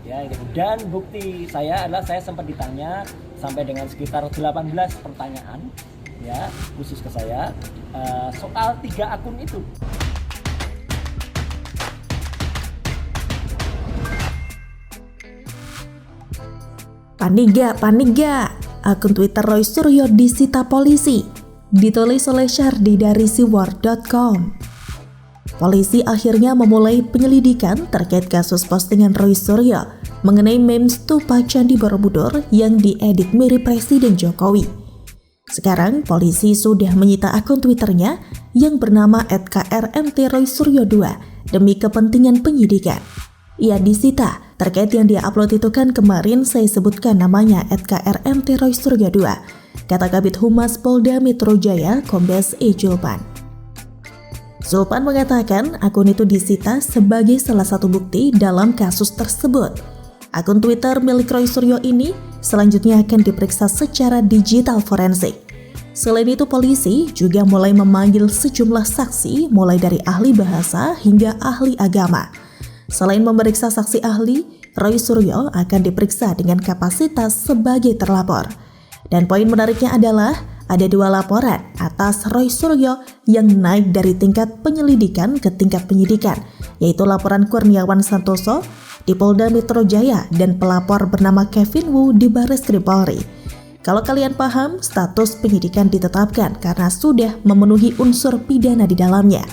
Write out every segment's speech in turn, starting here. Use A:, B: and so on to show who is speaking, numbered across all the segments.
A: Ya, gitu. Dan bukti saya adalah saya sempat ditanya sampai dengan sekitar 18 pertanyaan ya khusus ke saya soal 3 akun itu.
B: Panik gak? Akun Twitter Roy Suryo disita polisi. Ditulis oleh Syardi dari siwar.com. Polisi akhirnya memulai penyelidikan terkait kasus postingan Roy Suryo mengenai meme stupa Candi Borobudur yang diedit mirip Presiden Jokowi. Sekarang polisi sudah menyita akun Twitternya yang bernama @krmtroysuryo2 demi kepentingan penyidikan. Ia disita terkait yang dia upload itu kan kemarin saya sebutkan namanya @krmtroysuryo2, kata Kabid Humas Polda Metro Jaya Kombes E. Julpan. Zulpan mengatakan akun itu disita sebagai salah satu bukti dalam kasus tersebut. Akun Twitter milik Roy Suryo ini selanjutnya akan diperiksa secara digital forensik. Selain itu polisi juga mulai memanggil sejumlah saksi mulai dari ahli bahasa hingga ahli agama. Selain memeriksa saksi ahli, Roy Suryo akan diperiksa dengan kapasitas sebagai terlapor. Dan poin menariknya adalah ada 2 laporan atas Roy Suryo yang naik dari tingkat penyelidikan ke tingkat penyidikan, yaitu laporan Kurniawan Santoso di Polda Metro Jaya dan pelapor bernama Kevin Wu di Barreskrim Polri. Kalau kalian paham, status penyidikan ditetapkan karena sudah memenuhi unsur pidana di dalamnya.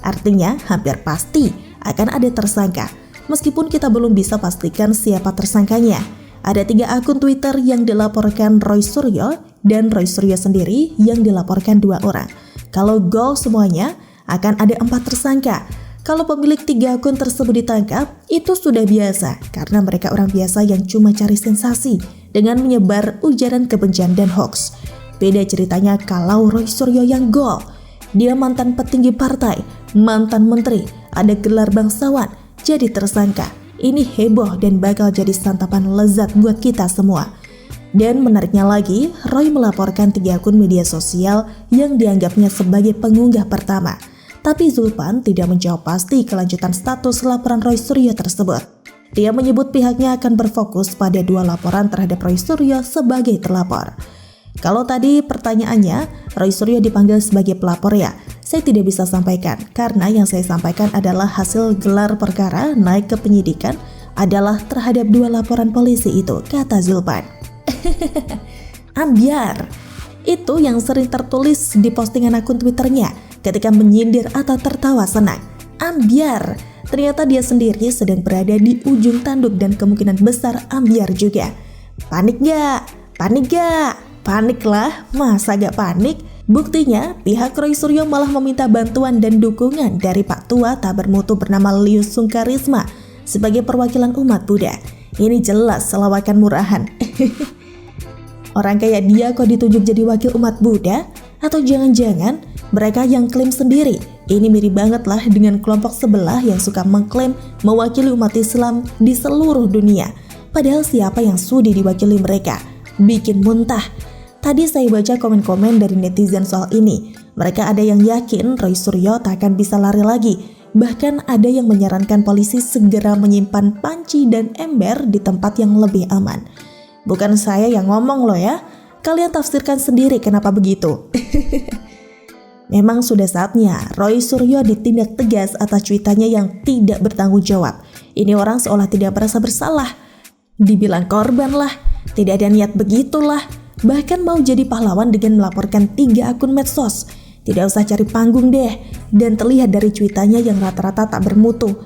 B: Artinya hampir pasti akan ada tersangka, meskipun kita belum bisa pastikan siapa tersangkanya. Ada 3 akun Twitter yang dilaporkan Roy Suryo dan Roy Suryo sendiri yang dilaporkan 2 orang. Kalau goal semuanya akan ada 4 tersangka. Kalau pemilik 3 akun tersebut ditangkap, itu sudah biasa karena mereka orang biasa yang cuma cari sensasi dengan menyebar ujaran kebencian dan hoax. Beda ceritanya kalau Roy Suryo yang goal. Dia mantan petinggi partai, mantan menteri, ada gelar bangsawan, jadi tersangka. Ini heboh dan bakal jadi santapan lezat buat kita semua. Dan menariknya lagi, Roy melaporkan 3 akun media sosial yang dianggapnya sebagai pengunggah pertama. Tapi Zulpan tidak menjawab pasti kelanjutan status laporan Roy Suryo tersebut. Dia menyebut pihaknya akan berfokus pada 2 laporan terhadap Roy Suryo sebagai terlapor. Kalau tadi pertanyaannya, Roy Suryo dipanggil sebagai pelapor ya, saya tidak bisa sampaikan karena yang saya sampaikan adalah hasil gelar perkara naik ke penyidikan adalah terhadap 2 laporan polisi itu, kata Zulpan. Ambiar, itu yang sering tertulis di postingan akun Twitternya ketika menyindir atau tertawa senang. Ambiar, ternyata dia sendiri sedang berada di ujung tanduk dan kemungkinan besar ambiar juga. Panik gak? Panik gak? Panik lah, masa gak panik? Buktinya, pihak Roy Suryo malah meminta bantuan dan dukungan dari Pak Tua tak bermutu bernama Lius Sungkarisma sebagai perwakilan umat Buddha. Ini jelas selawakan murahan. Orang kayak dia kok ditunjuk jadi wakil umat Buddha? Atau jangan-jangan mereka yang klaim sendiri? Ini mirip banget lah dengan kelompok sebelah yang suka mengklaim mewakili umat Islam di seluruh dunia. Padahal siapa yang sudi diwakili mereka? Bikin muntah. Tadi saya baca komen-komen dari netizen soal ini. Mereka ada yang yakin Roy Suryo tak akan bisa lari lagi. Bahkan ada yang menyarankan polisi segera menyimpan panci dan ember di tempat yang lebih aman. Bukan saya yang ngomong loh ya. Kalian tafsirkan sendiri kenapa begitu. Memang sudah saatnya Roy Suryo ditindak tegas atas cuitannya yang tidak bertanggung jawab. Ini orang seolah tidak merasa bersalah. Dibilang korban lah, tidak ada niat begitulah. Bahkan mau jadi pahlawan dengan melaporkan 3 akun medsos. Tidak usah cari panggung deh. Dan terlihat dari cuitannya yang rata-rata tak bermutu.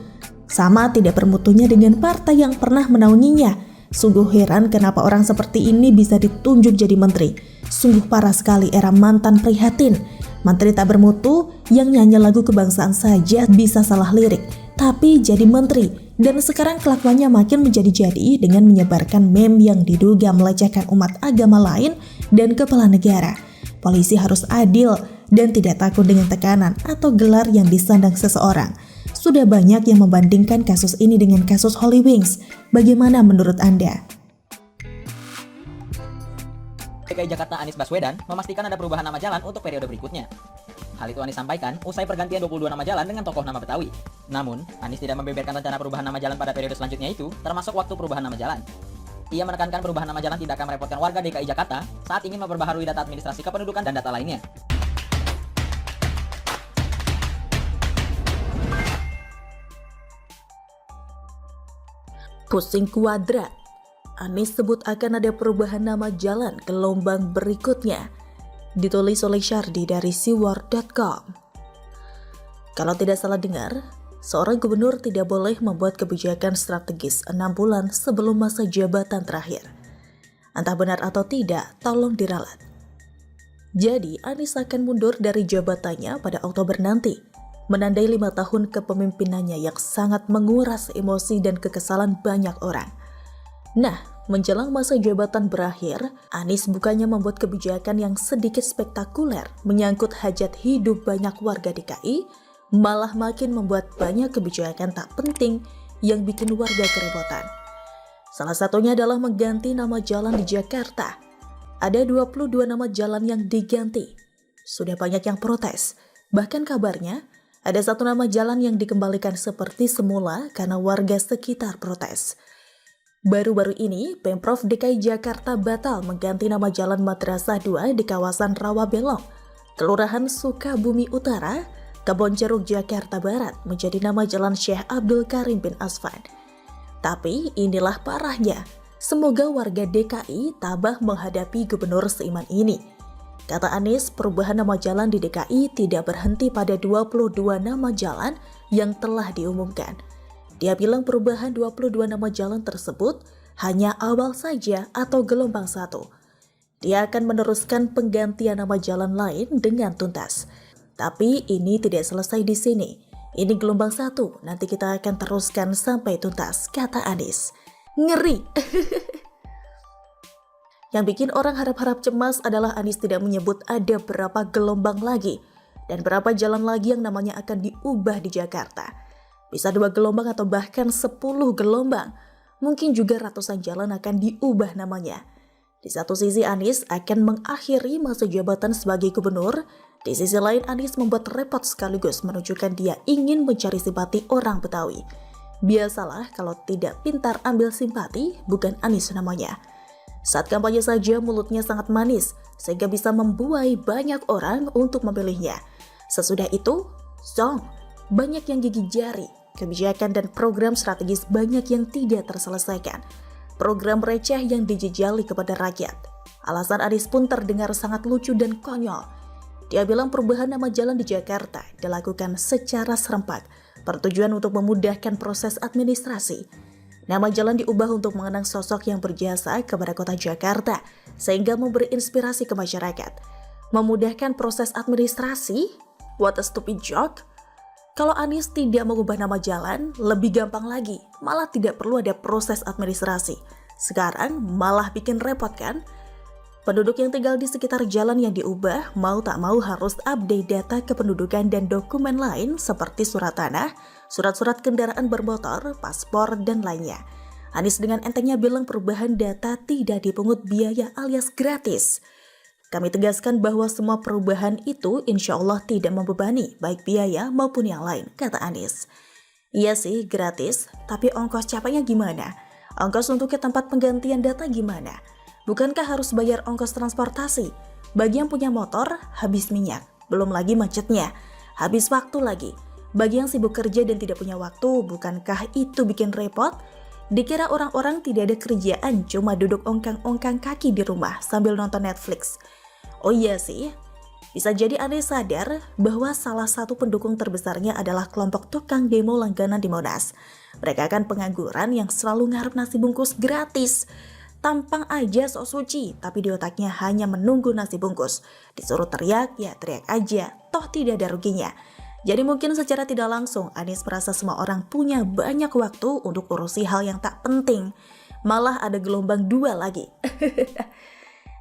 B: Sama tidak bermutunya dengan partai yang pernah menaunginya. Sungguh heran kenapa orang seperti ini bisa ditunjuk jadi menteri. Sungguh parah sekali era mantan prihatin. Menteri tak bermutu yang nyanyi lagu kebangsaan saja bisa salah lirik. Tapi jadi menteri. Dan sekarang kelakuannya makin menjadi-jadi dengan menyebarkan meme yang diduga melecehkan umat agama lain dan kepala negara. Polisi harus adil dan tidak takut dengan tekanan atau gelar yang disandang seseorang. Sudah banyak yang membandingkan kasus ini dengan kasus Holy Wings. Bagaimana menurut Anda?
C: DKI Jakarta Anies Baswedan memastikan ada perubahan nama jalan untuk periode berikutnya. Hal itu Anies sampaikan usai pergantian 22 nama jalan dengan tokoh nama Betawi. Namun, Anies tidak membeberkan rencana perubahan nama jalan pada periode selanjutnya itu, termasuk waktu perubahan nama jalan. Ia menekankan perubahan nama jalan tidak akan merepotkan warga DKI Jakarta saat ingin memperbaharui data administrasi kependudukan dan data lainnya.
B: Pusing kuadrat. Anies sebut akan ada perubahan nama jalan gelombang berikutnya. Ditulis oleh Syardi dari siwar.com. Kalau tidak salah dengar, seorang gubernur tidak boleh membuat kebijakan strategis 6 bulan sebelum masa jabatan terakhir. Entah benar atau tidak, tolong diralat. Jadi, Anies akan mundur dari jabatannya pada Oktober nanti, menandai 5 tahun kepemimpinannya yang sangat menguras emosi dan kekesalan banyak orang. Nah, menjelang masa jabatan berakhir, Anies bukannya membuat kebijakan yang sedikit spektakuler menyangkut hajat hidup banyak warga DKI, malah makin membuat banyak kebijakan tak penting yang bikin warga kerepotan. Salah satunya adalah mengganti nama jalan di Jakarta. Ada 22 nama jalan yang diganti. Sudah banyak yang protes. Bahkan kabarnya, ada satu nama jalan yang dikembalikan seperti semula karena warga sekitar protes. Baru-baru ini, Pemprov DKI Jakarta batal mengganti nama Jalan Madrasah 2 di kawasan Rawabelong, Kelurahan Sukabumi Utara, Kebonjeruk, Jakarta Barat menjadi nama Jalan Syekh Abdul Karim bin Asfan. Tapi inilah parahnya, semoga warga DKI tabah menghadapi gubernur seiman ini. Kata Anies, perubahan nama jalan di DKI tidak berhenti pada 22 nama jalan yang telah diumumkan. Dia bilang perubahan 22 nama jalan tersebut hanya awal saja atau gelombang 1. Dia akan meneruskan penggantian nama jalan lain dengan tuntas. Tapi ini tidak selesai di sini. Ini gelombang 1, nanti kita akan teruskan sampai tuntas, kata Anies. Ngeri! Yang bikin orang harap-harap cemas adalah Anies tidak menyebut ada berapa gelombang lagi dan berapa jalan lagi yang namanya akan diubah di Jakarta. Bisa 2 gelombang atau bahkan 10 gelombang. Mungkin juga ratusan jalan akan diubah namanya. Di satu sisi Anies akan mengakhiri masa jabatan sebagai gubernur, di sisi lain Anies membuat repot sekaligus menunjukkan dia ingin mencari simpati orang Betawi. Biasalah kalau tidak pintar ambil simpati, bukan Anies namanya. Saat kampanye saja mulutnya sangat manis, sehingga bisa membuai banyak orang untuk memilihnya. Sesudah itu, zong, banyak yang gigit jari. Kebijakan dan program strategis banyak yang tidak terselesaikan. Program receh yang dijejali kepada rakyat. Alasan Anies pun terdengar sangat lucu dan konyol. Dia bilang perubahan nama jalan di Jakarta dilakukan secara serempak, bertujuan untuk memudahkan proses administrasi. Nama jalan diubah untuk mengenang sosok yang berjasa kepada kota Jakarta, sehingga memberi inspirasi ke masyarakat. Memudahkan proses administrasi? What a stupid joke! Kalau Anies tidak mengubah nama jalan, lebih gampang lagi, malah tidak perlu ada proses administrasi. Sekarang malah bikin repot kan? Penduduk yang tinggal di sekitar jalan yang diubah mau tak mau harus update data kependudukan dan dokumen lain seperti surat tanah, surat-surat kendaraan bermotor, paspor, dan lainnya. Anies dengan entengnya bilang perubahan data tidak dipungut biaya alias gratis. Kami tegaskan bahwa semua perubahan itu insya Allah tidak membebani baik biaya maupun yang lain, kata Anies. Iya sih gratis, tapi ongkos capeknya gimana? Ongkos untuk ke tempat penggantian data gimana? Bukankah harus bayar ongkos transportasi? Bagi yang punya motor, habis minyak. Belum lagi macetnya. Habis waktu lagi. Bagi yang sibuk kerja dan tidak punya waktu, bukankah itu bikin repot? Dikira orang-orang tidak ada kerjaan, cuma duduk ongkang-ongkang kaki di rumah sambil nonton Netflix. Oh iya sih, bisa jadi Anies sadar bahwa salah satu pendukung terbesarnya adalah kelompok tukang demo langganan di Monas. Mereka kan pengangguran yang selalu ngarep nasi bungkus gratis. Tampang aja sok suci, tapi di otaknya hanya menunggu nasi bungkus. Disuruh teriak, ya teriak aja, toh tidak ada ruginya. Jadi mungkin secara tidak langsung Anies merasa semua orang punya banyak waktu untuk urusi hal yang tak penting. Malah ada gelombang 2 lagi.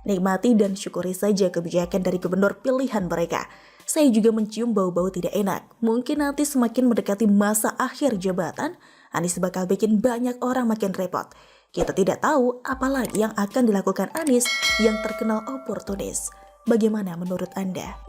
B: Nikmati dan syukuri saja kebijakan dari gubernur pilihan mereka. Saya juga mencium bau-bau tidak enak. Mungkin nanti semakin mendekati masa akhir jabatan, Anies bakal bikin banyak orang makin repot. Kita tidak tahu apalagi yang akan dilakukan Anies yang terkenal oportunis. Bagaimana menurut Anda?